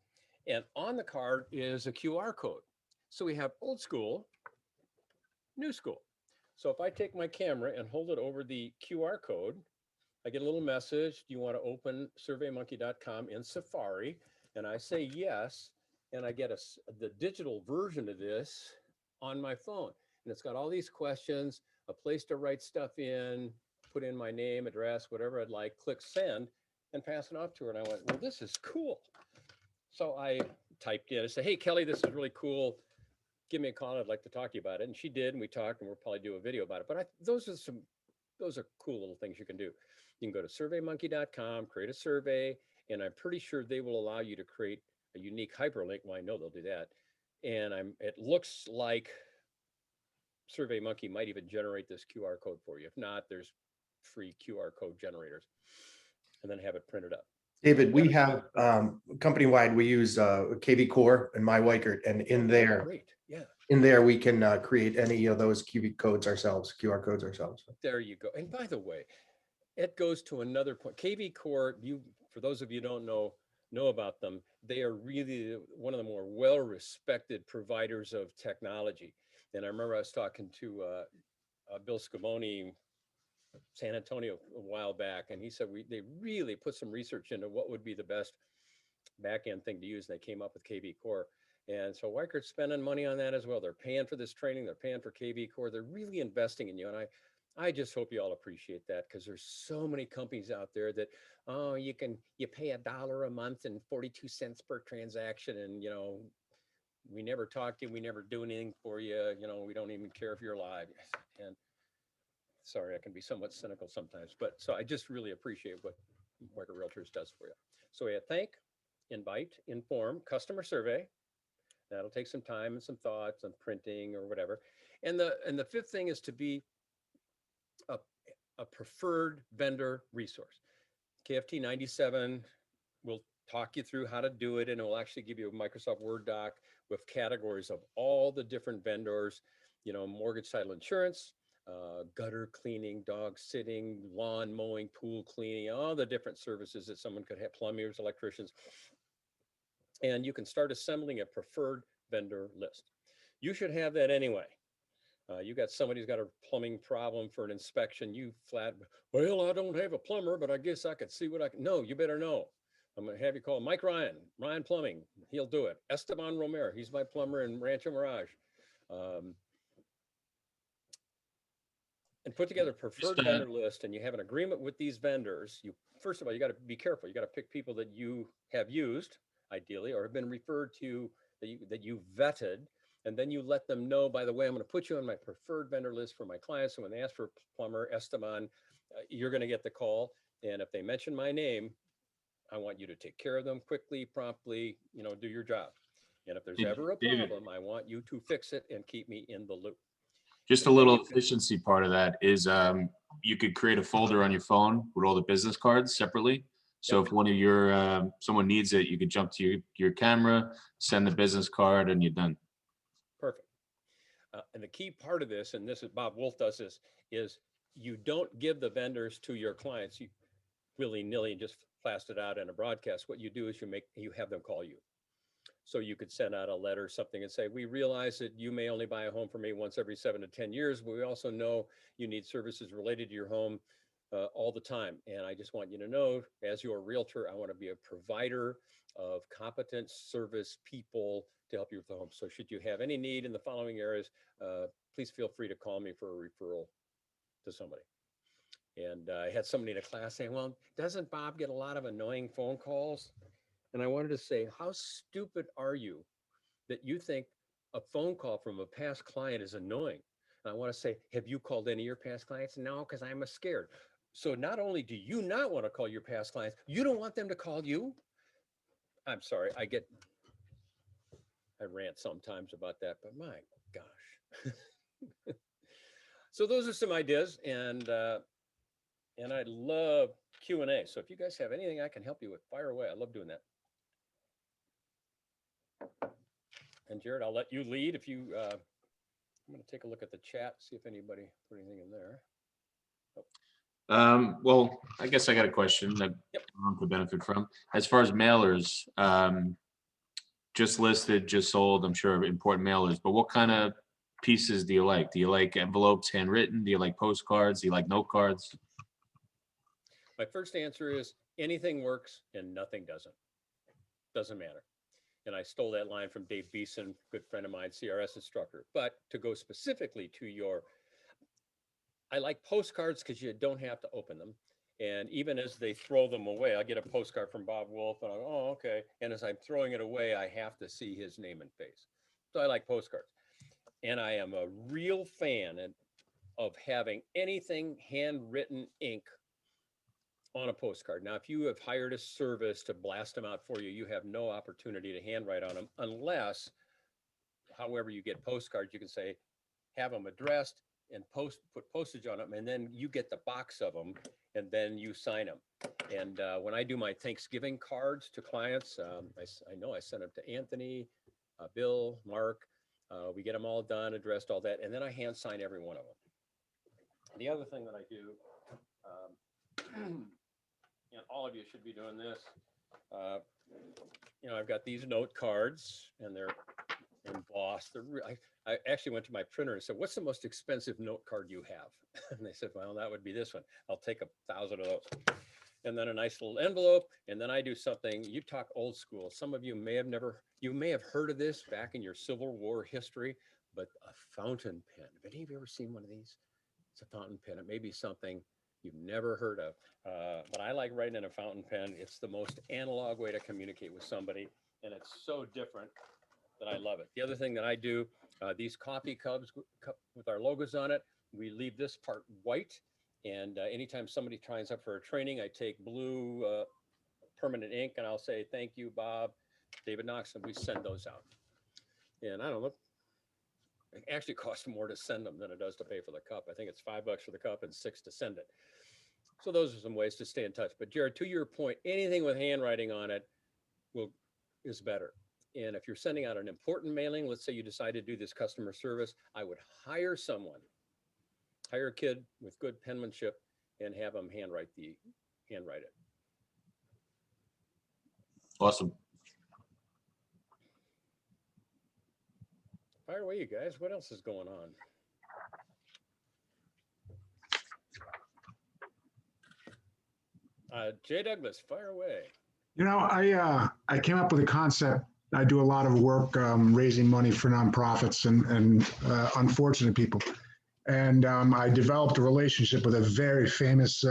And on the card is a QR code. So we have old school, new school. So if I take my camera and hold it over the QR code, I get a little message. Do you want to open surveymonkey.com in Safari? And I say yes. And I get the digital version of this on my phone. And it's got all these questions, a place to write stuff in, put in my name, address, whatever I'd like, click send, and pass it off to her. And I went, well, this is cool. So I typed in, I said, hey, Kelly, this is really cool. Give me a call. I'd like to talk to you about it. And she did, and we talked, and we'll probably do a video about it. But those are cool little things you can do. You can go to surveymonkey.com, create a survey, and I'm pretty sure they will allow you to create a unique hyperlink. Well, I know they'll do that. And it looks like SurveyMonkey might even generate this QR code for you. If not, there's free QR code generators, and then have it printed up. David, we have company-wide, we use KV Core and Weichert, and in there, Great, yeah. in there, we can create any of those QR codes ourselves. There you go. And by the way, it goes to another point. KV Core, for those of you who don't know about them, they are really one of the more well-respected providers of technology. And I remember I was talking to Bill Scavone, San Antonio, a while back, and he said they really put some research into what would be the best back-end thing to use, and they came up with KV Core. And so Weichert's spending money on that as well. They're paying for this training. They're paying for KV Core. They're really investing in you. And I just hope you all appreciate that, because there's so many companies out there that, oh, you pay $1 a month and 42 cents per transaction. And, you know, we never talk to you. We never do anything for you. You know, we don't even care if you're alive. And sorry, I can be somewhat cynical sometimes, but so I just really appreciate what Weichert Realtors does for you. So we have thank, invite, inform, customer survey. That'll take some time and some thoughts on printing or whatever. And the fifth thing is to be a preferred vendor resource. KFT 97 will talk you through how to do it, and it will actually give you a Microsoft Word doc with categories of all the different vendors, you know, mortgage, title, insurance, gutter cleaning, dog sitting, lawn mowing, pool cleaning, all the different services that someone could have, plumbers, electricians. And you can start assembling a preferred vendor list. You should have that anyway. You got somebody who's got a plumbing problem for an inspection. Well, I don't have a plumber, but I guess I could see what I can. No, you better know. I'm going to have you call Mike Ryan Plumbing. He'll do it. Esteban Romero, he's my plumber in Rancho Mirage. And put together a preferred vendor list, and you have an agreement with these vendors. First of all, you got to be careful. You got to pick people that you have used, ideally, or have been referred to, that you vetted. And then you let them know, by the way, I'm going to put you on my preferred vendor list for my clients. So when they ask for a plumber, Esteban, you're going to get the call. And if they mention my name, I want you to take care of them quickly, promptly, you know, do your job. And if there's ever a problem, I want you to fix it and keep me in the loop. Just a little efficiency part of that is you could create a folder on your phone with all the business cards separately. So if one of your someone needs it, you could jump to your camera, send the business card, and you're done. Perfect. And the key part of this, and this is Bob Wolf does this, is you don't give the vendors to your clients you willy-nilly and just blast it out in a broadcast. What you do is you have them call you. So you could send out a letter or something and say, we realize that you may only buy a home from me once every 7 to 10 years, but we also know you need services related to your home all the time. And I just want you to know, as your realtor, I want to be a provider of competent service people to help you with the home. So should you have any need in the following areas, please feel free to call me for a referral to somebody. And I had somebody in a class saying, well, doesn't Bob get a lot of annoying phone calls? And I wanted to say, how stupid are you that you think a phone call from a past client is annoying? And I want to say, have you called any of your past clients? No, because I'm scared. So not only do you not want to call your past clients, you don't want them to call you. I'm sorry, I rant sometimes about that, but my gosh. So those are some ideas, and I love Q&A. So if you guys have anything I can help you with, fire away. I love doing that. And Jared, I'll let you lead. If you, I'm going to take a look at the chat, see if anybody put anything in there. Well, I guess I got a question that everyone could benefit from. As far as mailers, just listed, just sold, I'm sure important mailers, but what kind of pieces do you like? Do you like envelopes handwritten? Do you like postcards? Do you like note cards? My first answer is anything works and nothing doesn't. Doesn't matter. And I stole that line from Dave Beeson, good friend of mine, CRS instructor. But to go specifically to your, I like postcards because you don't have to open them. And even as they throw them away, I get a postcard from Bob Wolf and I go, oh, okay. And as I'm throwing it away, I have to see his name and face. So I like postcards. And I am a real fan of having anything handwritten ink on a postcard. Now, if you have hired a service to blast them out for you, you have no opportunity to handwrite on them unless, however you get postcards, you can say, have them addressed and put postage on them, and then you get the box of them and then you sign them. And when I do my Thanksgiving cards to clients, I know I send them to Anthony, Bill, Mark, we get them all done, addressed, all that, and then I hand sign every one of them. The other thing that I do, and all of you should be doing this, you know, I've got these note cards and they're embossed. I actually went to my printer and said, what's the most expensive note card you have? And they said, well, that would be this one. I'll take 1,000 of those. And then a nice little envelope. And then I do something, you talk old school. Some of you may have heard of this back in your Civil War history, but a fountain pen. Have any of you ever seen one of these? It's a fountain pen. It may be something you've never heard of, but I like writing in a fountain pen. It's the most analog way to communicate with somebody, and it's so different that I love it. The other thing that I do, these coffee cups with our logos on it, we leave this part white, and anytime somebody signs up for a training, I take blue permanent ink, and I'll say, thank you, Bob, David Knox, and we send those out. And I don't know, it actually costs more to send them than it does to pay for the cup. I think it's $5 for the cup and $6 to send it. So those are some ways to stay in touch. But Jared, to your point, anything with handwriting on it is better. And if you're sending out an important mailing, let's say you decide to do this customer service, I would hire someone, hire a kid with good penmanship and have them handwrite it. Awesome. Fire away, you guys. What else is going on? Jay Douglas, fire away. You know, I came up with a concept. I do a lot of work raising money for nonprofits and unfortunate people. And I developed a relationship with a very famous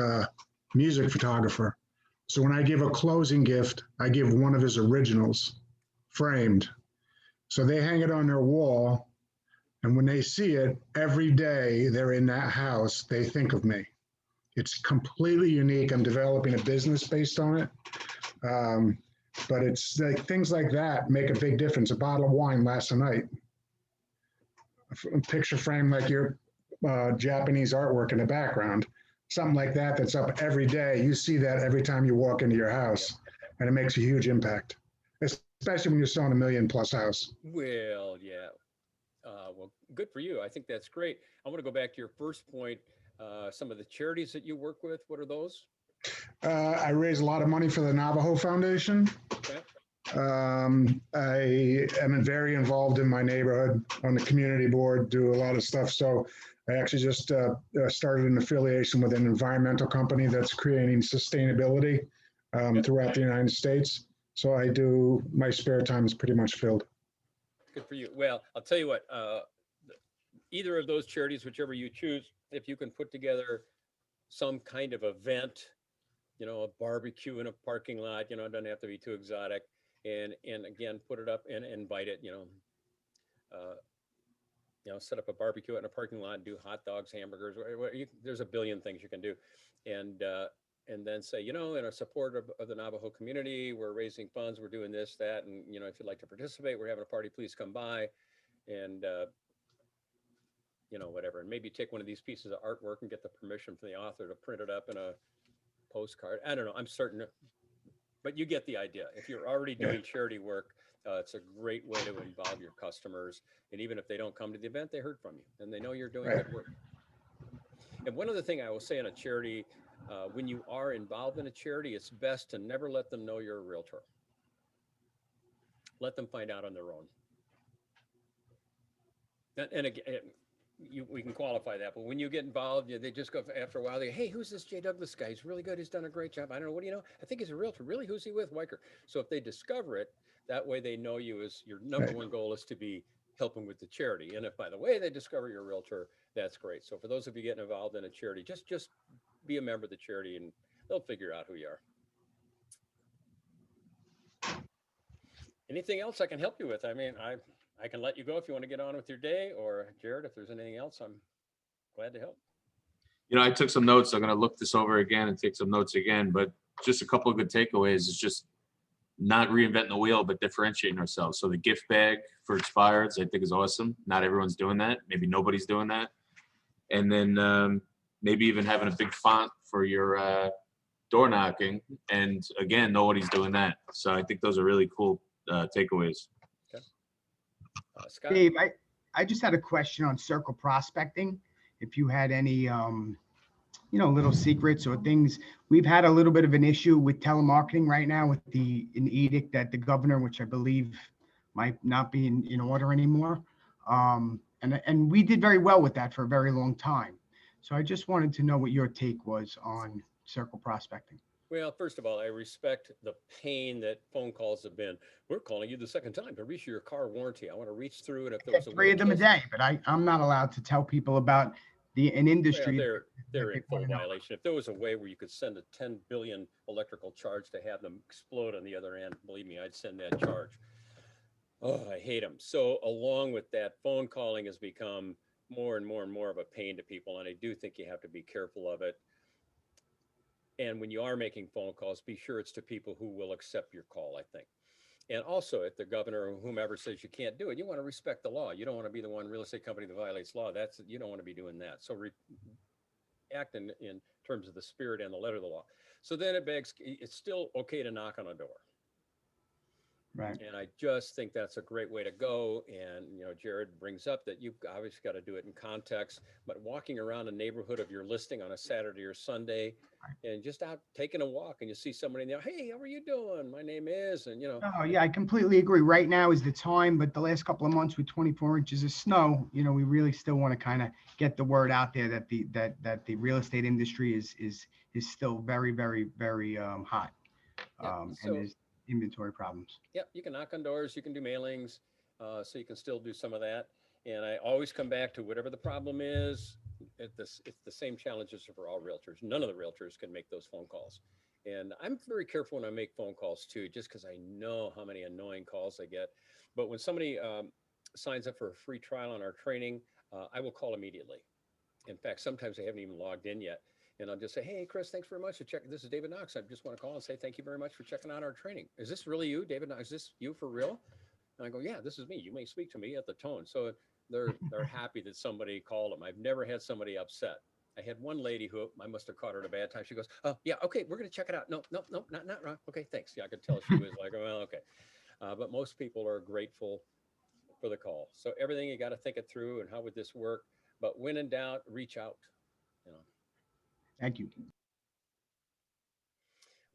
music photographer. So when I give a closing gift, I give one of his originals framed. So they hang it on their wall. And when they see it, every day they're in that house, they think of me. It's completely unique. I'm developing a business based on it. But it's like things like that make a big difference. A bottle of wine lasts a night. A picture frame like your Japanese artwork in the background, something like that that's up every day. You see that every time you walk into your house, and it makes a huge impact, especially when you're selling $1 million+ house. Well, yeah. Well, good for you. I think that's great. I want to go back to your first point. Some of the charities that you work with, what are those? I raise a lot of money for the Navajo Foundation. Okay. I am very involved in my neighborhood on the community board, do a lot of stuff. So I actually just started an affiliation with an environmental company that's creating sustainability throughout the United States. So I do, my spare time is pretty much filled. Good for you. Well, I'll tell you what, either of those charities, whichever you choose, if you can put together some kind of event, you know, a barbecue in a parking lot, you know, it doesn't have to be too exotic. And again, put it up and invite it, you know, set up a barbecue in a parking lot and do hot dogs, hamburgers, there's a billion things you can do. And then say, you know, in our support of the Navajo community, we're raising funds, we're doing this, that, and, you know, if you'd like to participate, we're having a party, please come by. And, you know, whatever. And maybe take one of these pieces of artwork and get the permission from the author to print it up in a postcard. I don't know, I'm certain, but you get the idea. If you're already doing charity work, it's a great way to involve your customers. And even if they don't come to the event, they heard from you and they know you're doing good work. And one other thing I will say in a charity, when you are involved in a charity, it's best to never let them know you're a realtor. Let them find out on their own. And again, we can qualify that, but when you get involved, they just go after a while. They, hey, who's this Jay Douglas guy? He's really good. He's done a great job. I don't know. What do you know? I think he's a realtor. Really? Who's he with? Weichert. So if they discover it, that way they know you as your number one goal is to be helping with the charity. And if, by the way, they discover you're a realtor, that's great. So for those of you getting involved in a charity, just be a member of the charity and they'll figure out who you are. Anything else I can help you with? I mean, I can let you go if you want to get on with your day, or Jared, if there's anything else, I'm glad to help. You know, I took some notes. I'm going to look this over again and take some notes again, but just a couple of good takeaways is just not reinventing the wheel, but differentiating ourselves. So the gift bag for expireds, I think is awesome. Not everyone's doing that. Maybe nobody's doing that. And then maybe even having a big font for your door knocking. And again, nobody's doing that. So I think those are really cool takeaways. Scott? Dave, I just had a question on circle prospecting. If you had any, you know, little secrets or things. We've had a little bit of an issue with telemarketing right now with an edict that the governor, which I believe might not be in order anymore. And we did very well with that for a very long time. So I just wanted to know what your take was on circle prospecting. Well, first of all, I respect the pain that phone calls have been. We're calling you the second time to reach your car warranty. I want to reach through it. If there was 3 of them a day, but I'm not allowed to tell people about an industry. Well, they're in full violation. If there was a way where you could send a 10 billion electrical charge to have them explode on the other end, believe me, I'd send that charge. Oh, I hate them. So along with that, phone calling has become more and more and more of a pain to people. And I do think you have to be careful of it. And when you are making phone calls, be sure it's to people who will accept your call, I think. And also, if the governor or whomever says you can't do it, you want to respect the law. You don't want to be the one real estate company that violates law. You don't want to be doing that. So act in terms of the spirit and the letter of the law. So then it begs, it's still okay to knock on a door. Right. And I just think that's a great way to go. And, you know, Jared brings up that you've obviously got to do it in context, but walking around a neighborhood of your listing on a Saturday or Sunday and just out taking a walk and you see somebody in there, hey, how are you doing? My name is, and you know. Oh yeah, I completely agree. Right now is the time, but the last couple of months with 24 inches of snow, you know, we really still want to kind of get the word out there that the real estate industry is still very, very, very hot. And there's inventory problems. Yep, you can knock on doors, you can do mailings, so you can still do some of that. And I always come back to whatever the problem is. It's the same challenges for all realtors. None of the realtors can make those phone calls. And I'm very careful when I make phone calls too, just because I know how many annoying calls I get. But when somebody signs up for a free trial on our training, I will call immediately. In fact, sometimes they haven't even logged in yet. And I'll just say, hey, Chris, thanks very much for checking. This is David Knox. I just want to call and say thank you very much for checking out our training. Is this really you, David Knox? Is this you for real? And I go, yeah, this is me. You may speak to me at the tone. So they're happy that somebody called them. I've never had somebody upset. I had one lady who I must have caught her at a bad time. She goes, oh, yeah, okay, we're going to check it out. No, not wrong. Okay, thanks. Yeah, I could tell she was like, well, okay. But most people are grateful for the call. So everything, you got to think it through and how would this work? But when in doubt, reach out. You know. Thank you.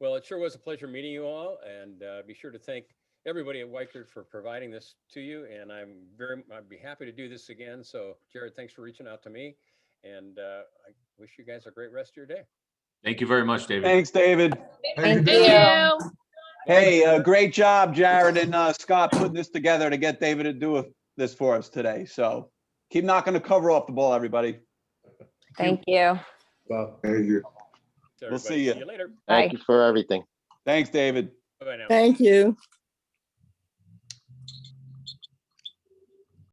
Well, it sure was a pleasure meeting you all, and be sure to thank everybody at Weichert for providing this to you. And I'd be happy to do this again. So Jared, thanks for reaching out to me, and I wish you guys a great rest of your day. Thank you very much, David. Thanks, David. Thank you. Hey, great job, Jared and Scott, putting this together to get David to do this for us today. So keep knocking the cover off the ball, everybody. Thank you. Well, Thank you. So We'll everybody, see ya. See you later. Thank you for everything. Thanks, David. Bye now. Thank you.